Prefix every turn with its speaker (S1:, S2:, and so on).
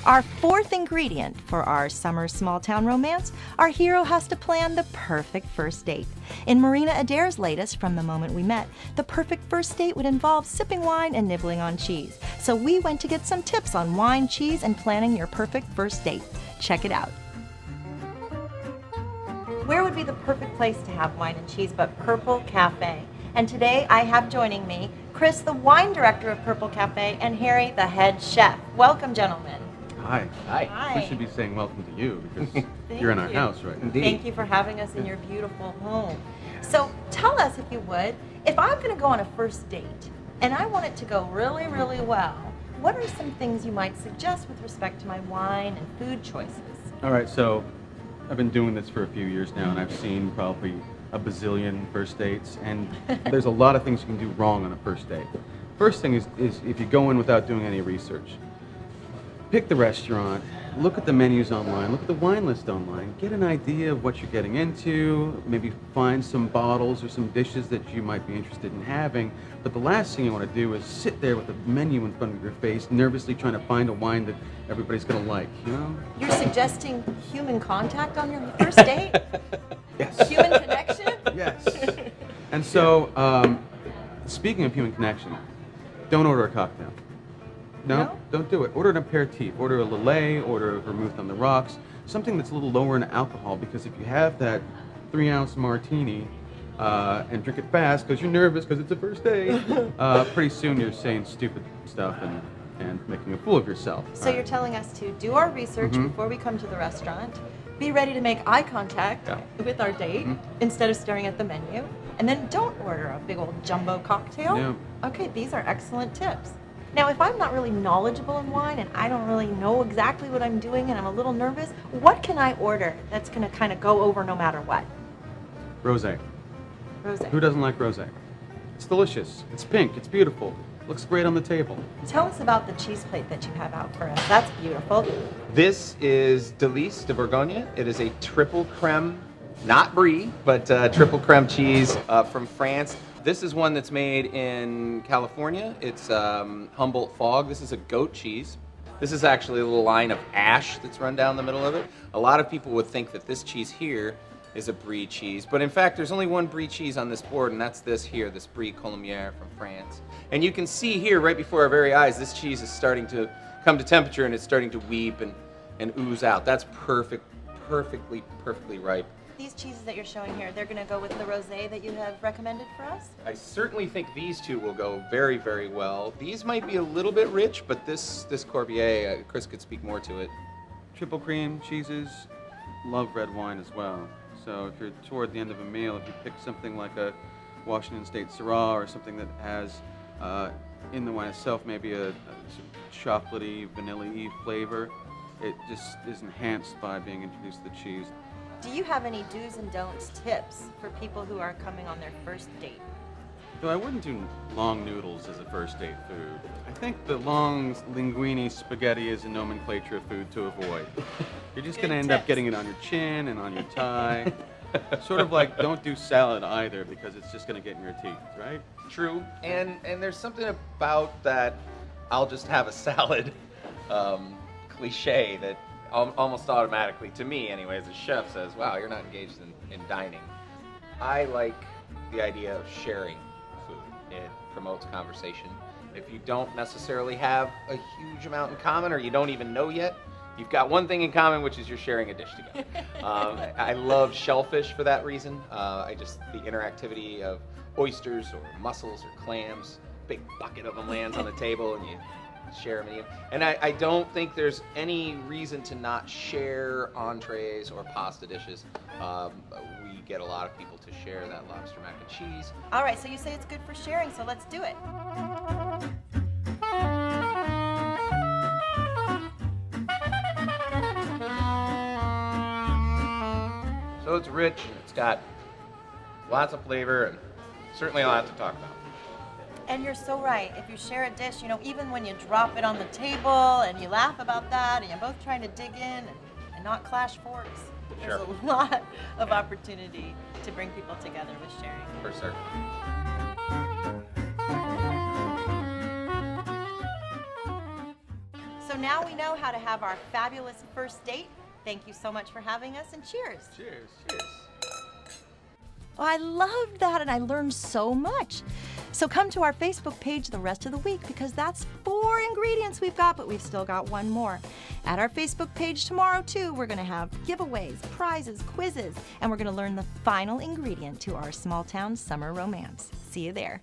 S1: Our fourth ingredient for our summer small town romance, our hero has to plan the perfect first date. In Marina Adair's latest, From the Moment We Met, the perfect first date would involve sipping wine and nibbling on cheese. So we went to get some tips on wine, cheese, and planning your perfect first date. Check it out. Where would be the perfect place to have wine and cheese but Purple Cafe? And today I have joining me Chris, the wine director of Purple Cafe, and Harry, the head chef. Welcome, gentlemen.
S2: Hi.
S1: Hi.
S2: We should be saying welcome to you because you're in our house right now.
S3: Indeed.
S1: Thank you for having us in your beautiful home. So tell us, if you would, if I'm going to go on a first date and I want it to go really, really well, what are some things you might suggest with respect to my wine and food choices?
S2: All right, so I've been doing this for a few years now, and I've seen probably a bazillion first dates, and there's a lot of things you can do wrong on a first date. First thing is if you go in without doing any research. Pick the restaurant, look at the menus online, look at the wine list online, get an idea of what you're getting into, maybe find some bottles or some dishes that you might be interested in having. But the last thing you want to do is sit there with the menu in front of your face, nervously trying to find a wine that everybody's going to like, you know?
S1: You're suggesting human contact on your first date?
S2: Yes.
S1: Human connection?
S2: Yes. And so, speaking of human connection, don't order a cocktail. No, don't do it. Order an aperitif. Order a Lillet, order a vermouth on the rocks, something that's a little lower in alcohol, because if you have that 3-ounce martini and drink it fast because you're nervous because it's a first date, pretty soon you're saying stupid stuff and making a fool of yourself.
S1: So you're telling us to do our research before we come to the restaurant, be ready to make eye contact with our date instead of staring at the menu, and then don't order a big old jumbo cocktail.
S2: No.
S1: Okay, these are excellent tips. Now, if I'm not really knowledgeable in wine and I don't really know exactly what I'm doing and I'm a little nervous, what can I order that's going to kind of go over no matter what?
S2: Rosé.
S1: Rosé.
S2: Who doesn't like rosé? It's delicious. It's pink. It's beautiful. Looks great on the table.
S1: Tell us about the cheese plate that you have out for us. That's beautiful.
S3: This is Delice de Bourgogne. It is a triple creme, not brie, but triple creme cheese from France. This is one that's made in California. It's Humboldt Fog. This is a goat cheese. This is actually a little line of ash that's run down the middle of it. A lot of people would think that this cheese here is a brie cheese, but in fact there's only one brie cheese on this board, and that's this here, this brie Colomière from France. And you can see here right before our very eyes, this cheese is starting to come to temperature and it's starting to weep and ooze out. That's perfectly ripe.
S1: These cheeses that you're showing here, they're going to go with the rosé that you have recommended for us?
S3: I certainly think these two will go very, very well. These might be a little bit rich, but this Corbier, Chris could speak more to it.
S2: Triple cream cheeses, love red wine as well. So if you're toward the end of a meal, if you pick something like a Washington State Syrah or something that has in the wine itself maybe a chocolatey, vanilla-y flavor, it just is enhanced by being introduced to the cheese.
S1: Do you have any do's and don'ts tips for people who are coming on their first date?
S2: Though I wouldn't do long noodles as a first date food. I think the long linguine spaghetti is a nomenclature food to avoid. You're just going to end up getting it on your chin and on your tie. Sort of like don't do salad either, because it's just going to get in your teeth, right?
S3: True, and there's something about that I'll just have a salad cliche that almost automatically, to me anyway, as a chef, says, wow, you're not engaged in dining. I like the idea of sharing food. It promotes conversation. If you don't necessarily have a huge amount in common, or you don't even know yet, you've got one thing in common, which is you're sharing a dish together. I love shellfish for that reason. The interactivity of oysters or mussels or clams, big bucket of them lands on the table and you share them. And I don't think there's any reason to not share entrees or pasta dishes. We get a lot of people to share that lobster mac and cheese.
S1: All right, so you say it's good for sharing, so let's do it.
S3: So it's rich, it's got lots of flavor, and certainly a lot to talk about.
S1: And you're so right. If you share a dish, even when you drop it on the table and you laugh about that and you're both trying to dig in and not clash forks, there's a lot of opportunity to bring people together with sharing.
S3: For certain.
S1: So So now we know how to have our fabulous first date. Thank you so much for having us, and cheers.
S2: Cheers. Cheers.
S1: Oh, I loved that, and I learned so much. So come to our Facebook page the rest of the week, because that's 4 ingredients we've got, but we've still got 1 more. At our Facebook page tomorrow, too, we're going to have giveaways, prizes, quizzes, and we're going to learn the final ingredient to our small town summer romance. See you there.